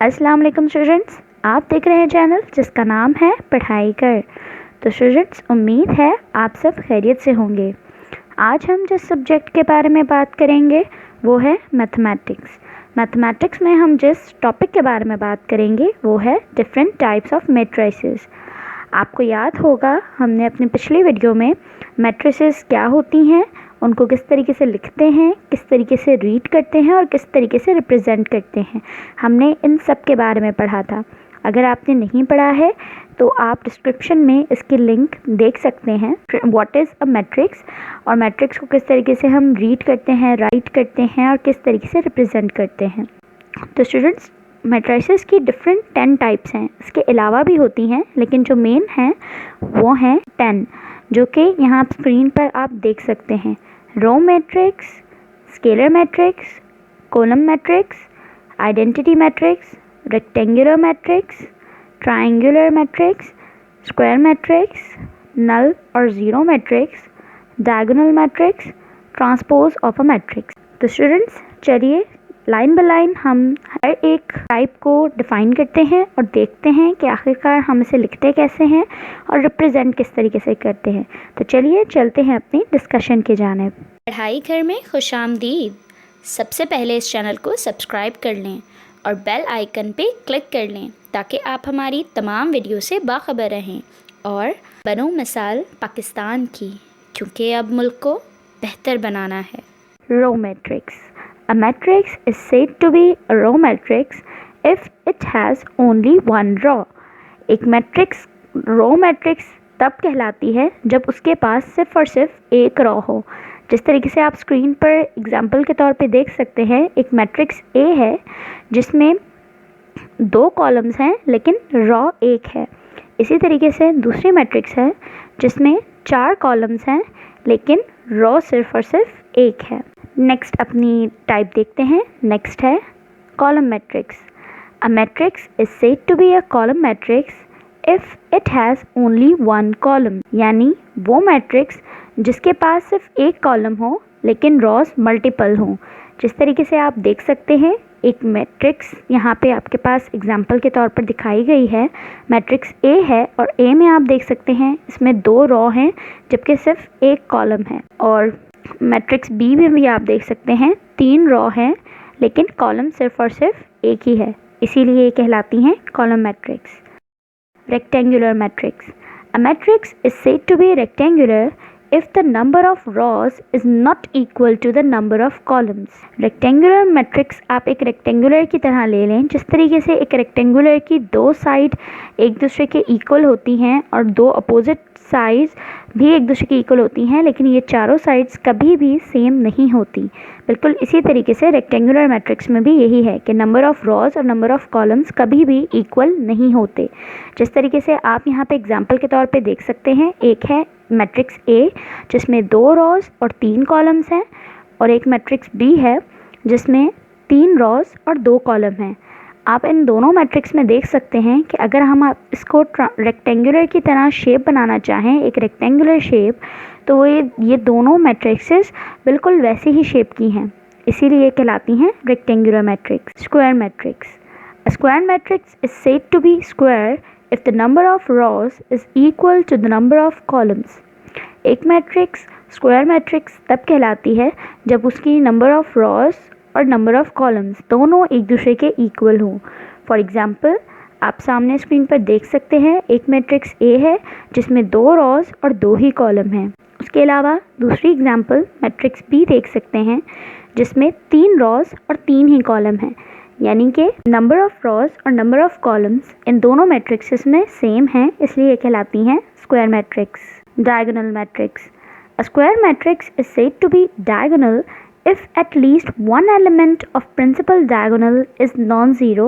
अस्सलाम वालेकुम स्टूडेंट्स, आप देख रहे हैं चैनल जिसका नाम है पढ़ाई कर। तो स्टूडेंट्स, उम्मीद है आप सब खैरियत से होंगे। आज हम जिस सब्जेक्ट के बारे में बात करेंगे वो है मैथमेटिक्स। मैथमेटिक्स में हम जिस टॉपिक के बारे में बात करेंगे वो है डिफरेंट टाइप्स ऑफ मैट्रिसेस। आपको याद होगा हमने अपनी पिछली वीडियो में मैट्रिसेस क्या होती हैं, उनको किस तरीके से लिखते हैं, किस तरीके से रीड करते हैं और किस तरीके से रिप्रेजेंट करते हैं, हमने इन सब के बारे में पढ़ा था। अगर आपने नहीं पढ़ा है तो आप डिस्क्रिप्शन में इसकी लिंक देख सकते हैं। व्हाट इज़ अ मैट्रिक्स और मैट्रिक्स को किस तरीके से हम रीड करते हैं, राइट करते हैं और किस तरीके से रिप्रेजेंट करते हैं। तो स्टूडेंट्स, मैट्रिसेस की डिफरेंट 10 टाइप्स हैं, इसके अलावा भी होती हैं लेकिन जो मेन हैं वो हैं 10, जो कि यहाँ स्क्रीन पर आप देख सकते हैं। Row matrix, scalar matrix, column matrix, identity matrix, rectangular matrix, triangular matrix, square matrix, null और zero matrix, diagonal matrix, transpose of a matrix. तो स्टूडेंट्स, चलिए लाइन बाय लाइन हम हर एक टाइप को डिफ़ाइन करते हैं और देखते हैं कि आखिरकार हम इसे लिखते कैसे हैं और रिप्रेजेंट किस तरीके से करते हैं। तो चलिए चलते हैं अपनी डिस्कशन की जानिब। पढ़ाई घर में खुशामदीद। सबसे पहले इस चैनल को सब्सक्राइब कर लें और बेल आइकन पे क्लिक कर लें ताकि आप हमारी तमाम वीडियो से बाखबर रहें और बनो मिसाल पाकिस्तान की, क्योंकि अब मुल्क को बेहतर बनाना है। Row matrix. A matrix is said to be a row matrix if it has only one row. एक मैट्रिक्स रो मैट्रिक्स तब कहलाती है जब उसके पास सिर्फ और सिर्फ एक रो हो। जिस तरीके से आप स्क्रीन पर एग्जांपल के तौर पे देख सकते हैं, एक मैट्रिक्स ए है जिसमें 2 कॉलम्स हैं लेकिन रो एक है। इसी तरीके से दूसरी मैट्रिक्स है जिसमें 4 कॉलम्स हैं लेकिन रो सिर्फ और सिर्फ एक है। नेक्स्ट अपनी टाइप देखते हैं। नेक्स्ट है column matrix. A matrix is said to be a column matrix if it has only one column, यानी वो मैट्रिक्स जिसके पास सिर्फ एक कॉलम हो लेकिन रॉज मल्टीपल हों। जिस तरीके से आप देख सकते हैं, एक मैट्रिक्स यहाँ पे आपके पास एग्जाम्पल के तौर पर दिखाई गई है। मैट्रिक्स ए है और ए में आप देख सकते हैं इसमें 2 रो हैं जबकि सिर्फ एक कॉलम है। और मैट्रिक्स बी में भी आप देख सकते हैं 3 रो हैं लेकिन कॉलम सिर्फ और सिर्फ एक ही है, इसीलिए ये कहलाती हैं column matrix. Rectangular matrix. A matrix is said to be rectangular if the number of rows is not equal to the number of columns. Rectangular matrix आप एक रेक्टेंगुलर की तरह ले लें। जिस तरीके से एक रेक्टेंगुलर की 2 साइड एक दूसरे के इक्वल होती हैं और 2 अपोजिट साइड्स भी एक दूसरे की इक्वल होती हैं, लेकिन ये चारों साइड्स कभी भी सेम नहीं होती। बिल्कुल इसी तरीके से रेक्टेंगुलर मैट्रिक्स में भी यही है कि नंबर ऑफ़ रॉज और नंबर ऑफ़ कॉलम्स कभी भी इक्वल नहीं होते। जिस तरीके से आप यहाँ पे एग्जांपल के तौर पे देख सकते हैं, एक है मैट्रिक्स ए जिसमें 2 रॉज और 3 कॉलम्स हैं और एक मैट्रिक्स बी है जिसमें 3 रॉज और 2 कॉलम हैं। आप इन दोनों मैट्रिक्स में देख सकते हैं कि अगर हम इसको रेक्टेंगुलर की तरह शेप बनाना चाहें, एक रेक्टेंगुलर शेप, तो ये दोनों मैट्रिक्सेस बिल्कुल वैसी ही शेप की हैं, इसीलिए कहलाती हैं rectangular matrix. Square matrix. A square matrix is said to be square if the number of rows is equal to the number of columns. एक मैट्रिक्स स्क्वायर मैट्रिक्स तब कहलाती है जब उसकी नंबर ऑफ़ रॉज और नंबर ऑफ़ कॉलम्स दोनों एक दूसरे के इक्वल हों। फॉर एग्ज़ाम्पल, आप सामने स्क्रीन पर देख सकते हैं एक मैट्रिक्स ए है जिसमें 2 रॉज और 2 ही कॉलम हैं। उसके अलावा दूसरी एग्ज़ाम्पल मैट्रिक्स बी देख सकते हैं जिसमें 3 रॉज और 3 ही कॉलम हैं, यानी कि नंबर ऑफ़ रॉज और नंबर ऑफ़ कॉलम्स इन दोनों मैट्रिक्सेस में सेम हैं, इसलिए ये कहलाती हैं square matrix. Diagonal matrix. A square matrix is said to be diagonal if at least one element of principal diagonal is non-zero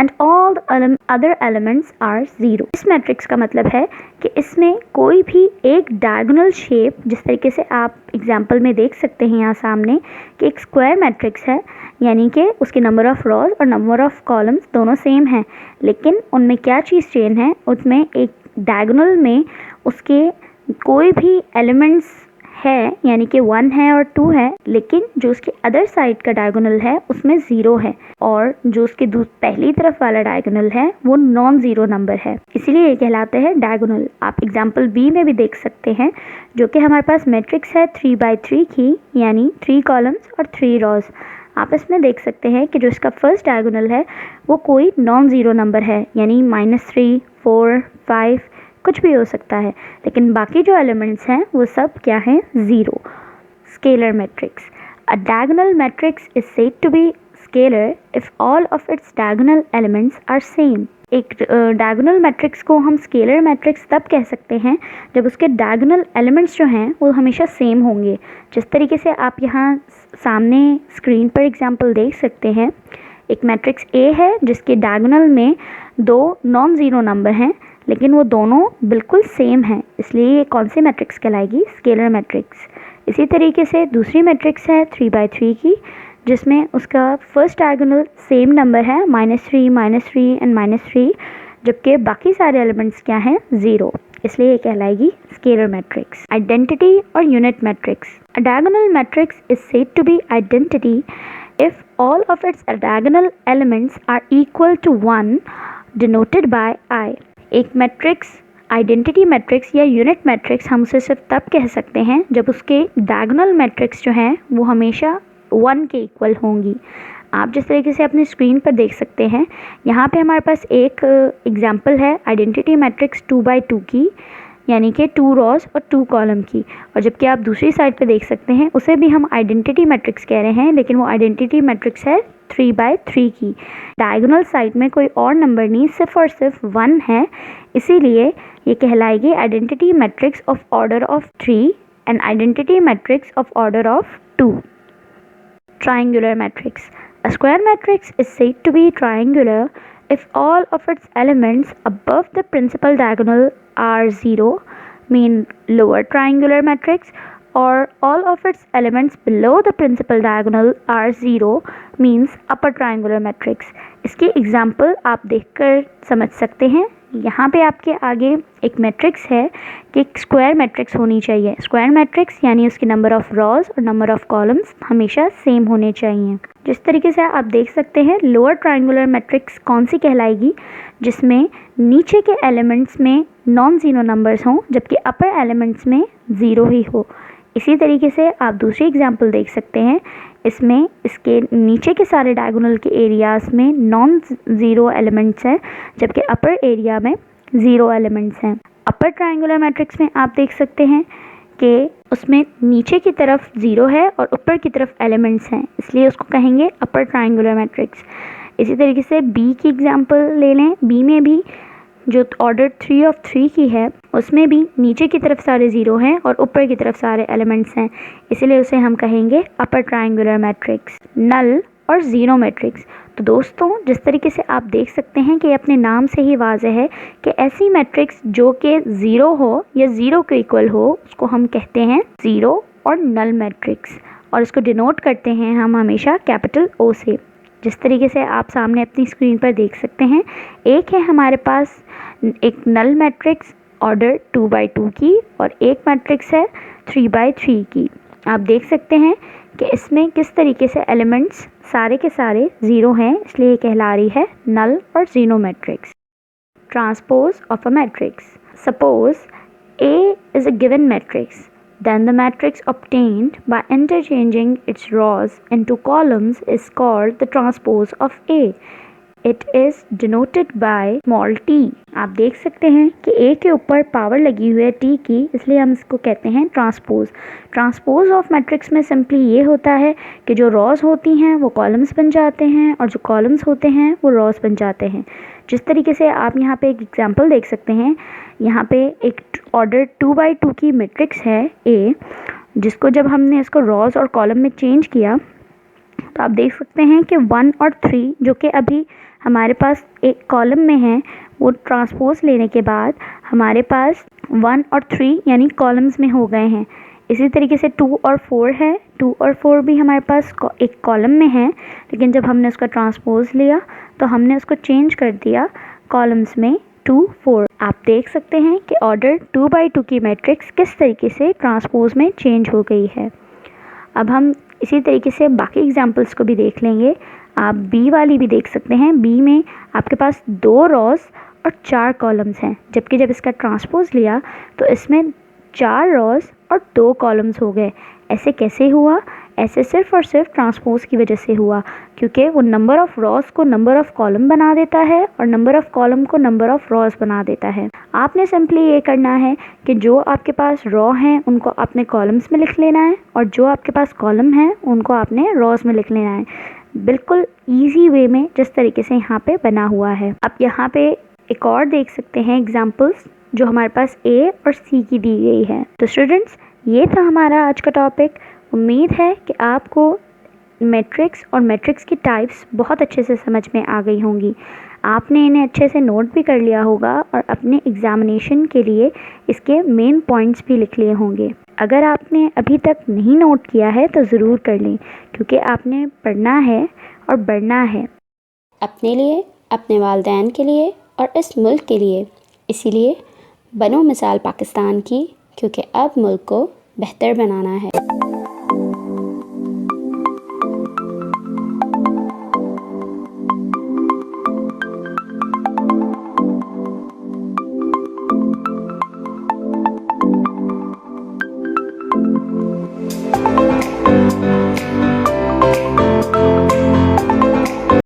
and all the other elements are zero. इस matrix का मतलब है कि इसमें कोई भी एक डायगोनल शेप, जिस तरीके से आप एग्जांपल में देख सकते हैं यहाँ सामने कि एक स्क्वायर मैट्रिक्स है, यानी कि उसके नंबर ऑफ़ रॉज और नंबर ऑफ़ कॉलम्स दोनों सेम हैं, लेकिन उनमें क्या चीज़ चेंज है, उसमें एक डायगोनल में उसके कोई भी एलिमेंट्स है, यानी कि 1 है और 2 है, लेकिन जो उसके अदर साइड का डायगोनल है उसमें 0 है, और जो उसके पहली तरफ वाला डायगोनल है वो नॉन ज़ीरो नंबर है, इसीलिए ये कहलाते हैं डायगोनल। आप एग्जाम्पल बी में भी देख सकते हैं, जो कि हमारे पास मैट्रिक्स है 3x3 की, यानी 3 कॉलम्स और 3 रॉज। आप इसमें देख सकते हैं कि जो इसका फर्स्ट डायगोनल है वो कोई नॉन ज़ीरो नंबर है, यानी -3, 4, 5 कुछ भी हो सकता है, लेकिन बाकी जो एलिमेंट्स हैं वो सब क्या हैं? Zero. Scalar matrix. A diagonal matrix is said to be scalar if all of its diagonal elements are same. एक डायगोनल मैट्रिक्स को हम स्केलर मैट्रिक्स तब कह सकते हैं जब उसके डायगोनल एलिमेंट्स जो हैं वो हमेशा सेम होंगे। जिस तरीके से आप यहाँ सामने स्क्रीन पर एग्जांपल देख सकते हैं, एक मैट्रिक्स ए है जिसके डायगोनल में 2 नॉन ज़ीरो नंबर हैं, लेकिन वो दोनों बिल्कुल सेम हैं, इसलिए ये कौन सी मैट्रिक्स कहलाएगी? Scalar matrix. इसी तरीके से दूसरी मैट्रिक्स है 3x3 की, जिसमें उसका फर्स्ट डायगोनल सेम नंबर है -3, -3 एंड -3, जबकि बाकी सारे एलिमेंट्स क्या हैं? 0, इसलिए ये कहलाएगी स्केलर मैट्रिक्स। आइडेंटिटी और unit matrix. A diagonal matrix is said to be identity if all of its diagonal elements are equal to 1 denoted by I। एक मैट्रिक्स आइडेंटिटी मैट्रिक्स या यूनिट मैट्रिक्स हम उसे सिर्फ तब कह सकते हैं जब उसके डायगोनल मैट्रिक्स जो हैं वो हमेशा 1 के इक्वल होंगी। आप जिस तरीके से अपने स्क्रीन पर देख सकते हैं, यहाँ पे हमारे पास एक एग्जांपल है आइडेंटिटी मैट्रिक्स 2x2 की, यानी कि 2 रॉज और 2 कॉलम की, और जबकि आप दूसरी साइड पे देख सकते हैं उसे भी हम आइडेंटिटी मैट्रिक्स कह रहे हैं, लेकिन वो आइडेंटिटी मैट्रिक्स है 3x3 की। डायगोनल साइड में कोई और नंबर नहीं, सिर्फ और सिर्फ 1 है, इसीलिए ये कहलाएगी identity matrix of order of 3 and identity matrix of order of 2। Triangular matrix. A square matrix is said to be triangular if all of its elements above the principal diagonal are 0, mean lower triangular matrix, or all of its elements below the principal diagonal are 0, means upper triangular matrix। इसकी example आप देखकर समझ सकते हैं। यहाँ पे आपके आगे एक मैट्रिक्स है कि एक स्क्वायर मैट्रिक्स होनी चाहिए। स्क्वायर मैट्रिक्स यानी उसकी नंबर ऑफ रॉज और नंबर ऑफ कॉलम्स हमेशा सेम होने चाहिए। जिस तरीके से आप देख सकते हैं, लोअर ट्रायंगुलर मैट्रिक्स कौन सी कहलाएगी? जिसमें नीचे के एलिमेंट्स में नॉन ज़ीरो नंबर्स हों, जबकि अपर एलिमेंट्स में 0 ही हो। इसी तरीके से आप दूसरी एग्जांपल देख सकते हैं, इसमें इसके नीचे के सारे डायगोनल के एरियाज़ में नॉन ज़ीरो एलिमेंट्स हैं, जबकि अपर एरिया में 0 एलिमेंट्स हैं। अपर ट्रायंगुलर मैट्रिक्स में आप देख सकते हैं कि उसमें नीचे की तरफ 0 है और ऊपर की तरफ एलिमेंट्स हैं, इसलिए उसको कहेंगे अपर ट्रायंगुलर मैट्रिक्स। इसी तरीके से बी की एग्जांपल ले लें। बी में भी जो ऑर्डर 3 की है, उसमें भी नीचे की तरफ सारे 0 हैं और ऊपर की तरफ सारे एलिमेंट्स हैं, इसलिए उसे हम कहेंगे अपर ट्रायंगुलर मैट्रिक्स। नल और ज़ीरो मैट्रिक्स। तो दोस्तों, जिस तरीके से आप देख सकते हैं कि अपने नाम से ही वाज़ेह है कि ऐसी मैट्रिक्स जो कि 0 हो या 0 के इक्वल हो, उसको हम कहते हैं ज़ीरो और नल मैट्रिक्स, और इसको डिनोट करते हैं हम हमेशा कैपिटल O से। जिस तरीके से आप सामने अपनी स्क्रीन पर देख सकते हैं, एक है हमारे पास एक नल मैट्रिक्स ऑर्डर 2x2 की और एक मैट्रिक्स है 3x3 की। आप देख सकते हैं कि इसमें किस तरीके से एलिमेंट्स सारे के सारे 0 हैं, इसलिए ये कहला रही है नल और zero matrix. Transpose of a matrix. Suppose A is a given matrix, then the matrix obtained by interchanging its rows into columns is called the transpose of A. It is denoted by small t। आप देख सकते हैं कि A के ऊपर power लगी हुई है T की, इसलिए हम इसको कहते हैं ट्रांसपोज। ट्रांसपोज ऑफ मैट्रिक्स में सिंपली ये होता है कि जो रॉज होती हैं वो कॉलम्स बन जाते हैं और जो कॉलम्स होते हैं वो रॉज बन जाते हैं। जिस तरीके से आप यहाँ पे एक एग्जांपल देख सकते हैं, यहाँ पे एक ऑर्डर 2x2 की मैट्रिक्स है A, जिसको जब हमने इसको रॉज और कॉलम में चेंज किया तो आप देख सकते हैं कि 1 और 3 जो कि अभी हमारे पास एक कॉलम में है, वो ट्रांसपोज लेने के बाद हमारे पास 1 और 3 यानी कॉलम्स में हो गए हैं। इसी तरीके से 2 और 4 है, 2 और 4 भी हमारे पास एक कॉलम में है, लेकिन जब हमने उसका ट्रांसपोज लिया तो हमने उसको चेंज कर दिया कॉलम्स में 2 4। आप देख सकते हैं कि ऑर्डर 2 by 2 की मैट्रिक्स किस तरीके से ट्रांसपोज में चेंज हो गई है। अब हम इसी तरीके से बाकी एग्जांपल्स को भी देख लेंगे। आप बी वाली भी देख सकते हैं। बी में आपके पास 2 रॉज और 4 कॉलम्स हैं, जबकि जब इसका ट्रांसपोज लिया तो इसमें 4 रॉज और 2 कॉलम्स हो गए। ऐसे कैसे हुआ? ऐसे सिर्फ और सिर्फ ट्रांसपोज की वजह से हुआ, क्योंकि वो नंबर ऑफ़ रॉज को नंबर ऑफ़ कॉलम बना देता है और नंबर ऑफ़ कॉलम को नंबर ऑफ़ रॉज बना देता है। आपने सिंपली ये करना है कि जो आपके पास रॉ हैं उनको आपने कॉलम्स में लिख लेना है और जो आपके पास कॉलम हैं उनको आपने रॉज में लिख लेना है, बिल्कुल ईजी वे में, जिस तरीके से यहाँ पे बना हुआ है। आप यहाँ पे एक और देख सकते हैं एग्जाम्पल्स जो हमारे पास ए और सी की दी गई है। तो स्टूडेंट्स, ये था हमारा आज का टॉपिक। उम्मीद है कि आपको मैट्रिक्स और मैट्रिक्स की टाइप्स बहुत अच्छे से समझ में आ गई होंगी। आपने इन्हें अच्छे से नोट भी कर लिया होगा और अपने एग्जामिनेशन के लिए इसके मेन पॉइंट्स भी लिख लिए होंगे। अगर आपने अभी तक नहीं नोट किया है तो ज़रूर कर लें, क्योंकि आपने पढ़ना है और बढ़ना है अपने लिए, अपने वालिदैन के लिए और इस मुल्क के लिए। इसीलिए बनो मिसाल पाकिस्तान की, क्योंकि अब मुल्क को बेहतर बनाना है।